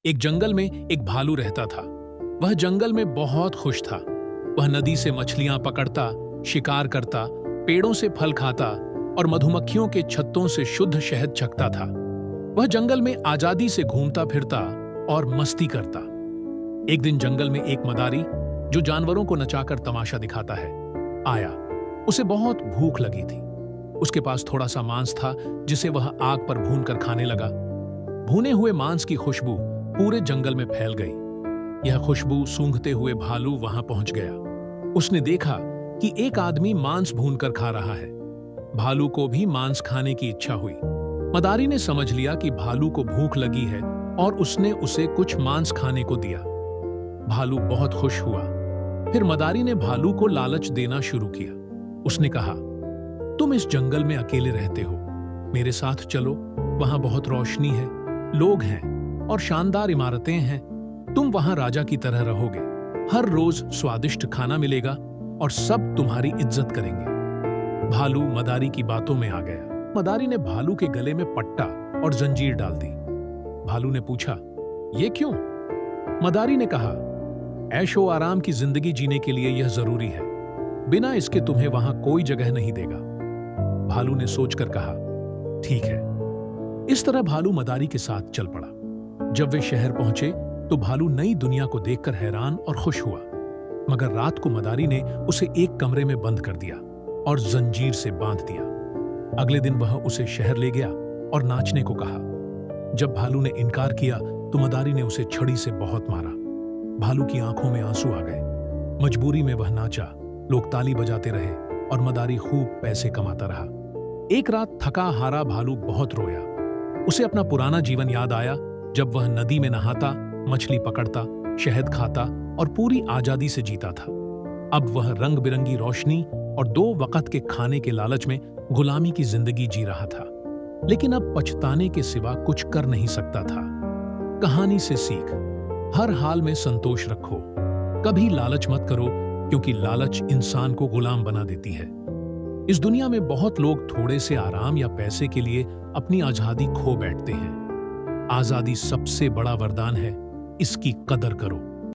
एक जंगल में एक भालू रहता था। वह जंगल में बहुत खुश था। वह नदी से मछलियां पकड़ता, शिकार करता, पेड़ों से फल खाता और मधुमक्खियों के छत्तों से शुद्ध शहद चखता था। वह जंगल में आजादी से घूमता फिरता और मस्ती करता। एक दिन जंगल में एक मदारी, जो जानवरों को नचाकर तमाशा दिखाता है, आया। उसे बहुत भूख लगी थी। उसके पास थोड़ा सा मांस था, जिसे वह आग पर भूनकर खाने लगा। भुने हुए मांस की खुशबू पूरे जंगल में फैल गई। यह खुशबू सूंघते हुए भालू वहां पहुंच गया। उसने देखा कि एक आदमी मांस भूनकर खा रहा है। भालू को भी मांस खाने की इच्छा हुई। मदारी ने समझ लिया कि भालू को भूख लगी है और उसने उसे कुछ मांस खाने को दिया। भालू बहुत खुश हुआ। फिर मदारी ने भालू को लालच देना शुरू किया। उसने कहा, तुम इस जंगल में अकेले रहते हो, मेरे साथ चलो। वहां बहुत रोशनी है, लोग हैं और शानदार इमारतें हैं। तुम वहां राजा की तरह रहोगे। हर रोज स्वादिष्ट खाना मिलेगा और सब तुम्हारी इज्जत करेंगे। भालू मदारी की बातों में आ गया। मदारी ने भालू के गले में पट्टा और जंजीर डाल दी। भालू ने पूछा, ये क्यों? मदारी ने कहा, ऐशो आराम की जिंदगी जीने के लिए यह जरूरी है। बिना इसके तुम्हें वहां कोई जगह नहीं देगा। भालू ने सोचकर कहा, ठीक है। इस तरह भालू मदारी के साथ चल पड़ा। जब वे शहर पहुंचे तो भालू नई दुनिया को देखकर हैरान और खुश हुआ। मगर रात को मदारी ने उसे एक कमरे में बंद कर दिया और जंजीर से बांध दिया। अगले दिन वह उसे शहर ले गया और नाचने को कहा। जब भालू ने इनकार किया तो मदारी ने उसे छड़ी से बहुत मारा। भालू की आंखों में आंसू आ गए। मजबूरी में वह नाचा, लोग ताली बजाते रहे और मदारी खूब पैसे कमाता रहा। एक रात थका हारा भालू बहुत रोया। उसे अपना पुराना जीवन याद आया, जब वह नदी में नहाता, मछली पकड़ता, शहद खाता और पूरी आजादी से जीता था। अब वह रंग बिरंगी रोशनी और 2 वक्त के खाने के लालच में गुलामी की जिंदगी जी रहा था। लेकिन अब पछताने के सिवा कुछ कर नहीं सकता था। कहानी से सीख, हर हाल में संतोष रखो। कभी लालच मत करो, क्योंकि लालच इंसान को गुलाम बना देती है। इस दुनिया में बहुत लोग थोड़े से आराम या पैसे के लिए अपनी आजादी खो बैठते हैं। आजादी सबसे बड़ा वरदान है, इसकी कदर करो।